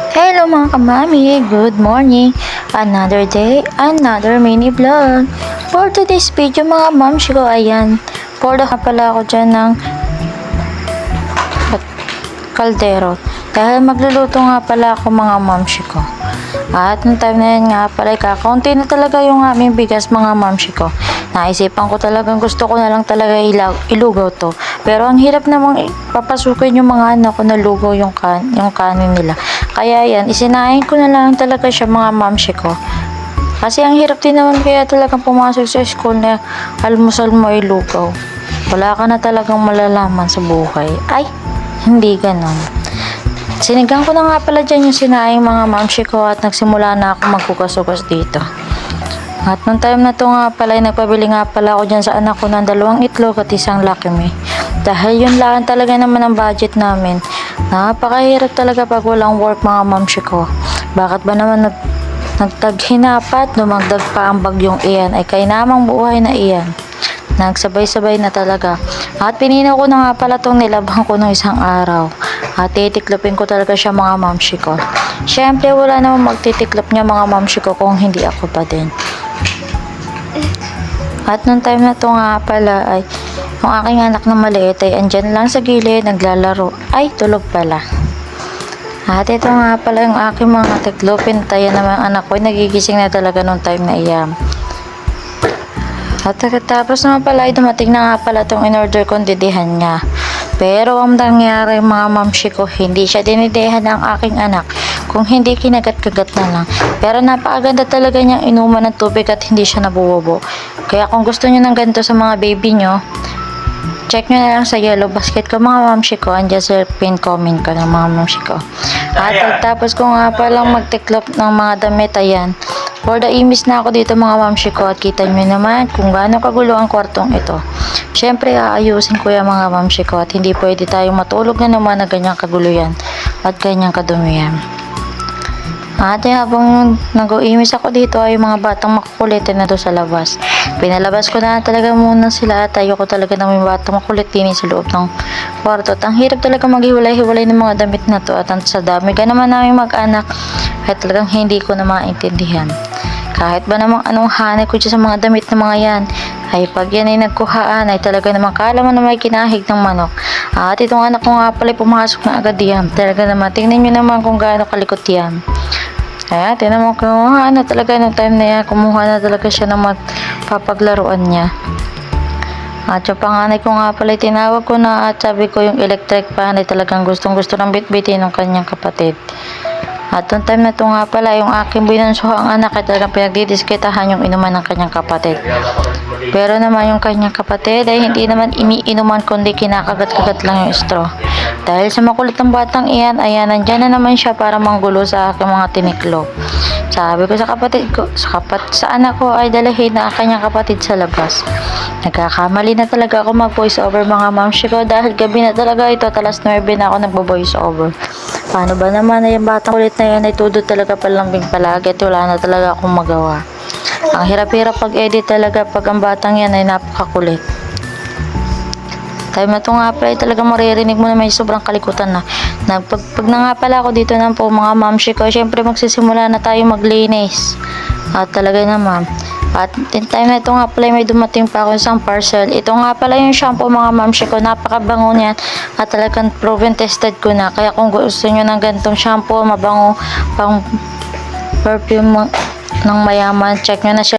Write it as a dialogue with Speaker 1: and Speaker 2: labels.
Speaker 1: Hello mga kamami, good morning. Another day, another mini vlog. For today's video mga moms ko, ayan. For the pala ako dyan ng kaldero. Dahil magluluto nga pala ako mga moms ko. At nung time na yan nga pala, kakaunti na talaga yung aming bigas mga moms ko. Naisipan ko talagang gusto ko na lang talaga ilugaw to. Pero ang hirap namang papasukin yung mga anak ko na lugaw yung kanin nila. Kaya yan, isinahin ko na lang talaga siya mga moms ko. Kasi ang hirap din naman kaya talagang pumasok sa school na almusal mo ay lugaw. Wala ka na talagang malalaman sa buhay. Ay, hindi ganon. Sinigang ko na nga pala dyan yung sinaing mga mamshi ko at nagsimula na ako magkukas-ukas dito. At nung time na to nga pala, nagpabili nga pala ako dyan sa anak ko ng 2 itlog at isang Lucky Me. Dahil yun lang talaga naman ang budget namin. Napakahirap talaga pag walang work mga mamshi ko. Bakit ba naman nagtaghinapat, dumagdag pa ang bagyong iyan ay kay namang buhay na iyan. Nagsabay-sabay na talaga. At pininaw ko na nga pala itong nilabang ko ng isang araw. At titiklopin ko talaga siya mga mamshi ko. Siyempre wala namang magtitiklop niya mga mamshi ko kung hindi ako pa din. At nung time na to nga pala ay yung aking anak na maliit ay andyan lang sa gilid naglalaro. Ay tulog pala. At ito nga pala yung aking mga tiklopin. Tayo naman ang anak ko ay nagigising na talaga nung time na iyan. At tapos naman pala ay dumating na nga pala itong in-order kong didihan niya. Pero ang nangyari mga mamshi ko, hindi siya dinidihan ng aking anak. Kung hindi kinagat-kagat na lang. Pero napakaganda talaga niyang inuman ng tubig at hindi siya nabubobo. Kaya kung gusto niyo ng ganito sa mga baby niyo, check nyo na lang sa yellow basket ko mga mamshi ko. Andiyan sa pin comment ko ng mga mamshi ko. At tapos ko nga palang magtiklop ng mga damit, ayan. For the imis na ako dito mga mamshi ko at kita nyo naman kung gaano kagulo ang kwartong ito. Siyempre aayusin ko yung mga mamshi ko at hindi pwede tayong matulog na naman na ganyang kagulo yan at ganyang kadumi yan. At habang nag-uimis ako dito ay mga batang makukulitin na doon sa labas. Pinalabas ko na talaga muna sila at ayoko talaga ng mga batang makulitin sa loob ng kwarto. At ang hirap talaga maghiwalay-hiwalay ng mga damit na to at sa dami ka naman namin mag-anak ay talagang hindi ko na maintindihan. Kahit ba namang anong hanay ko dyan sa mga damit na mga yan, ay pag yan ay nagkuhaan ay talaga namang kala mo na may kinahig ng manok. At itong anak ko nga pala pumasok na agad yan. Talaga naman, tingnan nyo naman kung gaano kalikot yan. Kaya tinan mo kung ano talaga ng time na yan, kumuha na talaga siya ng magpapaglaruan niya. At yung panganay ko nga pala tinawag ko na at sabi ko yung electric fan ay talagang gustong gusto ng bitbitin ng kanyang kapatid. At yung time na to nga pala, yung aking binansuhang anak ay talagang pinagdidiskitahan yung inuman ng kanyang kapatid. Pero naman yung kanyang kapatid ay hindi naman iniinuman kundi kinakagat-kagat lang yung straw. Dahil sa makulit ng batang iyan, ayan, nandyan na naman siya para manggulo sa aking mga tiniklop. Sabi ko sa kapatid ko, sa anak ko ay dalahin na ang kanyang kapatid sa labas. Nagkakamali na talaga ako mag-voice over mga mamshi ko dahil gabi na talaga ito, talas 9 na ako nagbo-voice over. Paano ba naman na yung batang kulit na yan ay tudo talaga palambing palagi at wala na talaga akong magawa. Ang hirap-hirap pag-edit talaga pag ang batang yan ay napakakulit. Time na ito nga pala talaga maririnig mo na may sobrang kalikutan na. Pag na nga pala ako dito na po mga mamshi ko, syempre magsisimula na tayo maglinis. At talaga naman. At in time na ito nga pala may dumating pa ako isang parcel. Ito nga pala yung shampoo mga mamshi ko, napakabango niyan. At talagang proven tested ko na. Kaya kung gusto nyo ng ganitong shampoo, mabango, pang perfume ng mayaman, check nyo na siya.